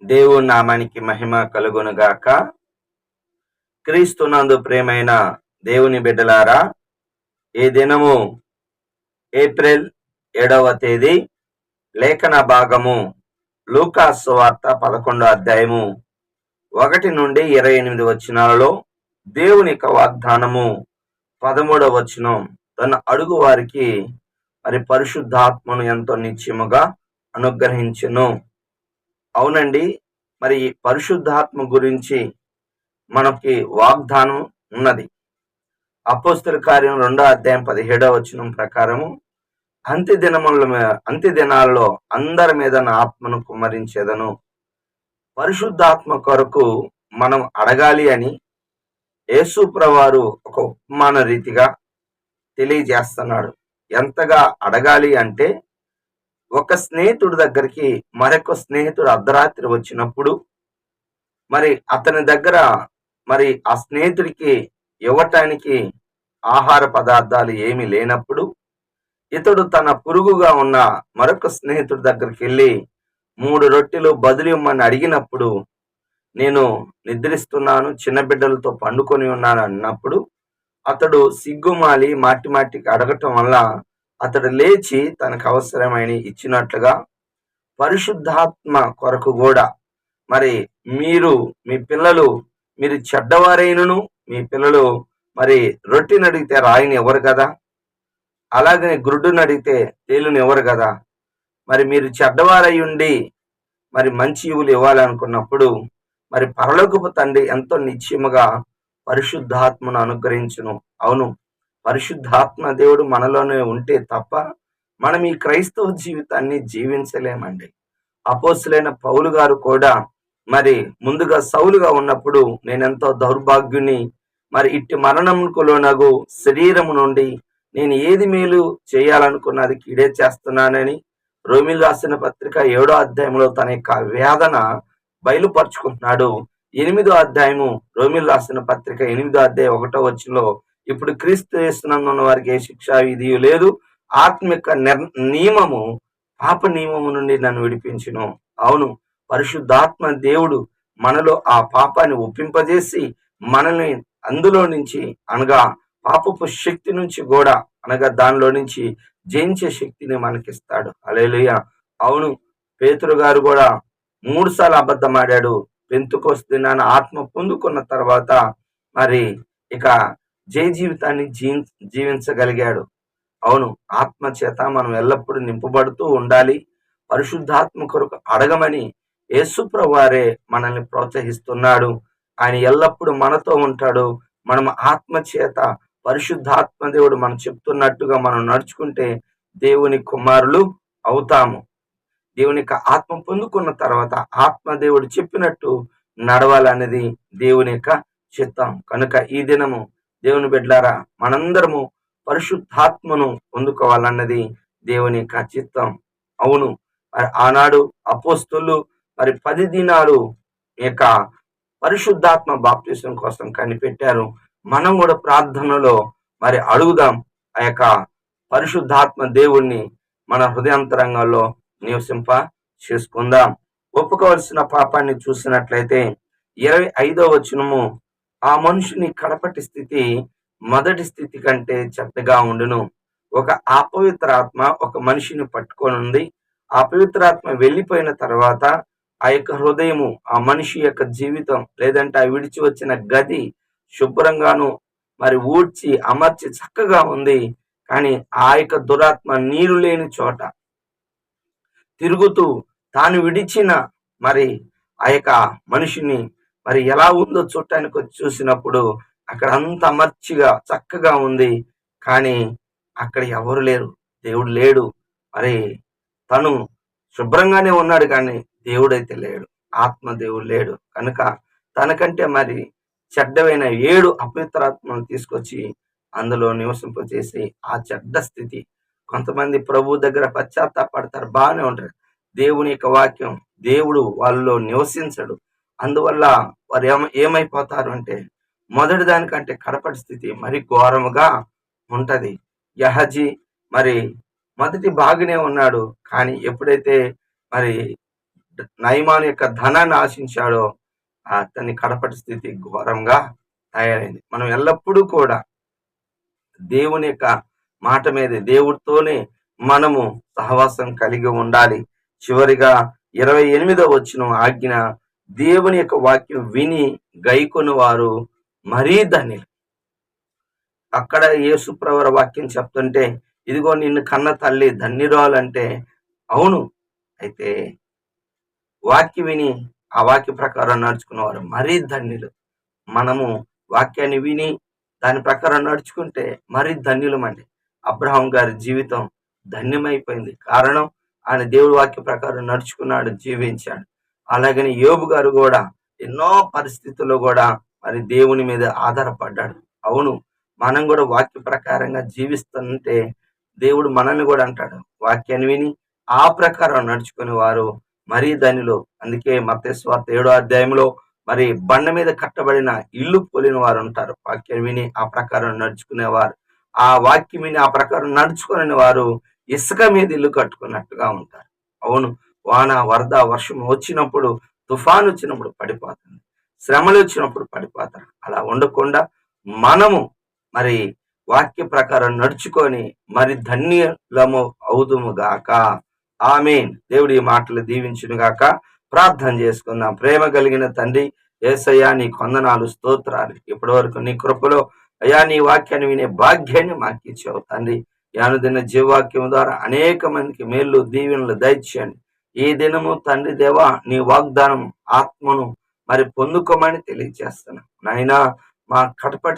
దేవుని నామానికి మహిమ కలుగునుగాక. క్రీస్తునందు ప్రేమైన దేవుని బిడ్డలారా, ఈ దినము ఏప్రిల్ 7వ తేదీ, లేఖన భాగము లూకా సువార్త 11వ అధ్యాయము 1 నుండి 28 వచనాలలో దేవుని యొక్క వాగ్దానము 13వ వచనం, తన అడుగు వారికి మరి పరిశుద్ధాత్మను ఎంతో నిశ్చయముగా అనుగ్రహించెను. అవునండి, మరి పరిశుద్ధాత్మ గురించి మనకి వాగ్దానం ఉన్నది. అపోస్తల కార్యం 2వ అధ్యాయం 17వ వచనం ప్రకారము, అంత్య దినాల్లో అందరి మీద నా ఆత్మను కుమ్మరించేదను. పరిశుద్ధాత్మ కొరకు మనం అడగాలి అని యేసు ప్రభువారు ఒక ఉపమాన రీతిగా తెలియజేస్తున్నాడు. ఎంతగా అడగాలి అంటే, ఒక స్నేహితుడి దగ్గరికి మరొక స్నేహితుడు అర్ధరాత్రి వచ్చినప్పుడు, మరి అతని దగ్గర మరి ఆ స్నేహితుడికి ఇవ్వటానికి ఆహార పదార్థాలు ఏమీ లేనప్పుడు, ఇతడు తన పొరుగుగా ఉన్న మరొక స్నేహితుడి దగ్గరికి వెళ్ళి 3 రొట్టెలు బదులు ఇమ్మని అడిగినప్పుడు, నేను నిద్రిస్తున్నాను, చిన్న బిడ్డలతో పండుకొని ఉన్నాను అన్నప్పుడు, అతడు సిగ్గుమాలి మాటికి అడగటం వల్ల అతడు లేచి తనకు అవసరమైన ఇచ్చినట్లుగా పరిశుద్ధాత్మ కొరకు కూడా మరి మీరు చెడ్డవారైనను మీ పిల్లలు మరి రొట్టెని అడిగితే రాయిని ఎవరు కదా, అలాగనే గుడ్డుని అడిగితే తేలుని ఎవరు కదా, మరి మీరు చెడ్డవారై ఉండి మరి మంచి ఇవులు ఇవ్వాలనుకున్నప్పుడు మరి పరలోకపు తండ్రి ఎంతో నిశ్చయముగా పరిశుద్ధాత్మను అనుగ్రహించును. అవును, పరిశుద్ధాత్మ దేవుడు మనలోనే ఉంటే తప్ప మనం ఈ క్రైస్తవ జీవితాన్ని జీవించలేమండి. అపోస్తులైన పౌలు గారు కూడా మరి ముందుగా సౌలుగా ఉన్నప్పుడు, నేనెంతో దౌర్భాగ్యుని, మరి ఇట్టి మరణమునకు లోనగు శరీరము నుండి నేను ఏది మేలు చేయాలనుకున్నది కీడే చేస్తున్నానని రోమీయులకు రాసిన పత్రిక 7వ అధ్యాయంలో తన యొక్క వేదన బయలుపరుచుకుంటున్నాడు. 8వ అధ్యాయము రోమీయులకు రాసిన పత్రిక 8వ అధ్యాయం 1వ వచనంలో, ఇప్పుడు క్రీస్తు యేసునందు ఉన్న వారికి ఏ శిక్షా విధియు లేదు, ఆత్మిక నియమము పాప నియమము నుండి నన్ను విడిపించును. అవును, పరిశుద్ధాత్మ దేవుడు మనలో ఆ పాపాన్ని ఒప్పింపజేసి మనల్ని అందులో నుంచి అనగా పాపపు శక్తి నుంచి కూడా అనగా దానిలో నుంచి జయించే శక్తిని మనకిస్తాడు. హల్లెలూయా. అవును, పేతురు గారు కూడా 3 సార్లు అబద్ధం ఆడాడు. పెంతెకొస్తు దినాన ఆత్మ పొందుకున్న తర్వాత మరి ఇక జయ జీవితాన్ని జీవించగలిగాడు. అవును, ఆత్మ చేత మనం ఎల్లప్పుడూ నింపబడుతూ ఉండాలి. పరిశుద్ధాత్మ కొరకు అడగమని యేసు ప్రభువారే మనల్ని ప్రోత్సహిస్తున్నాడు. ఆయన ఎల్లప్పుడూ మనతో ఉంటాడు. మనం ఆత్మ చేత పరిశుద్ధాత్మ దేవుడు మనం చెప్తున్నట్టుగా మనం నడుచుకుంటే దేవుని కుమారులు అవుతాము. దేవుని యొక్క ఆత్మ పొందుకున్న తర్వాత ఆత్మదేవుడు చెప్పినట్టు నడవాలనేది దేవుని యొక్క చిత్తం. కనుక ఈ దినము దేవుని బిడ్డలారా, మనందరము పరిశుద్ధాత్మను పొందుకోవాలన్నది దేవుని యొక్క చిత్తం. అవును, మరి ఆనాడు అపోస్తలులు మరి 10 దినాలు యొక్క పరిశుద్ధాత్మ బాప్తిసం కోసం కనిపెట్టారు. మనం కూడా ప్రార్థనలో మరి అడుగుదాం, ఆ యొక్క పరిశుద్ధాత్మ దేవుణ్ణి మన హృదయాంతరంగాల్లో నివసింప చేసుకుందాం. ఒప్పుకోవలసిన పాపాన్ని చూసినట్లయితే 25వ వచనము, ఆ మనుషుని కడపటి స్థితి మొదటి స్థితి కంటే చెడ్డగా ఉండును. ఒక అపవిత్రాత్మ ఒక మనిషిని పట్టుకొని ఉంది. ఆ పవిత్రాత్మ వెళ్ళిపోయిన తర్వాత ఆ యొక్క హృదయము, ఆ మనిషి యొక్క జీవితం లేదంటే ఆ విడిచి వచ్చిన గది శుభ్రంగాను మరి ఊడ్చి అమర్చి చక్కగా ఉంది. కానీ ఆ యొక్క దురాత్మ నీరు లేని చోట తిరుగుతూ తాను విడిచిన మరి ఆ యొక్క మనిషిని మరి ఎలా ఉందో చూడటానికి వచ్చి చూసినప్పుడు అక్కడ అంత అమర్చిగా చక్కగా ఉంది. కానీ అక్కడ ఎవరు లేరు, దేవుడు లేడు. మరి తను శుభ్రంగానే ఉన్నాడు, కానీ దేవుడైతే లేడు, ఆత్మ దేవుడు లేడు. కనుక తనకంటే మరి చెడ్డవైన 7 అపవిత్రాత్మను తీసుకొచ్చి అందులో నివసింపజేసి ఆ చెడ్డ స్థితి. కొంతమంది ప్రభు దగ్గర పశ్చాత్తాపడతారు, బాగానే ఉంటారు. దేవుని యొక్క వాక్యం, దేవుడు వాళ్ళలో నివసించడు. అందువల్ల వారు ఏమైపోతారు అంటే మొదటి దానికంటే కడపటి స్థితి మరి ఘోరముగా ఉంటది. యహజీ మరి మొదటి బాగానే ఉన్నాడు, కానీ ఎప్పుడైతే మరి నయమాను యొక్క ధనాన్ని ఆశించాడో అతని కడపటి స్థితి ఘోరంగా తయారైంది. మనం ఎల్లప్పుడూ కూడా దేవుని యొక్క మాట మీద దేవుడితోనే మనము సహవాసం కలిగి ఉండాలి. చివరిగా 28వ వచనం ఆజ్ఞ, దేవుని యొక్క వాక్యం విని గైకొని వారు మరీ ధన్యులు. అక్కడ యేసుప్రవర వాక్యం చెప్తుంటే, ఇదిగో నిన్ను కన్న తల్లి ధన్యురాలంటే అవును. అయితే వాక్యం విని ఆ వాక్య ప్రకారం నడుచుకున్నవారు మరీ ధన్యులు. మనము వాక్యాన్ని విని దాని ప్రకారం నడుచుకుంటే మరీ ధన్యులమండి. అబ్రహాం గారి జీవితం ధన్యమైపోయింది. కారణం ఆయన దేవుడి వాక్య ప్రకారం నడుచుకున్నాడు, జీవించాడు. అలాగని యోబు గారు కూడా ఎన్నో పరిస్థితుల్లో కూడా మరి దేవుని మీద ఆధారపడ్డాడు. అవును, మనం కూడా వాక్య ప్రకారంగా జీవిస్తుంటే దేవుడు మనల్ని కూడా అంటాడు, వాక్యాన్ని విని ఆ ప్రకారం నడుచుకునే వారు మరీ ధన్యులు. అందుకే మత్తయి సువార్త 7వ అధ్యాయంలో మరి బండ మీద కట్టబడిన ఇల్లు పోలిన వారు ఉంటారు. వాక్యం విని ఆ ప్రకారం నడుచుకునేవారు, ఆ వాక్యం విని ఆ ప్రకారం నడుచుకునే వారు ఇసుక మీద ఇల్లు కట్టుకున్నట్టుగా ఉంటారు. అవును, వాన వరద వర్షం వచ్చినప్పుడు, తుఫాను వచ్చినప్పుడు పడిపోతుంది, శ్రమలు వచ్చినప్పుడు పడిపోతారు. అలా ఉండకుండా మనము మరి వాక్య ప్రకారం నడుచుకొని మరి ధన్యులము అవుదుము గాక. ఆమేన్. దేవుడి మాటలు దీవించును గాక. ప్రార్థన చేసుకుందాం. ప్రేమ కలిగిన తండ్రి యేసయ్యా, నీ కొందనాలు, స్తోత్రాలు. ఇప్పటి వరకు నీ కృపలో అయ్యా నీ వాక్యాన్ని వినే భాగ్యాన్ని మాకు ఇచ్చావు తండ్రి. యానుదిన జీవవాక్యం ద్వారా అనేక మందికి మేలు దీవెనలు దయచేయండి. ఈ దినము తండ్రి దేవా, నీ వాగ్దానం ఆత్మను మరి పొందుకోమని తెలియజేస్తున్నాను నాయనా. మా కడపటి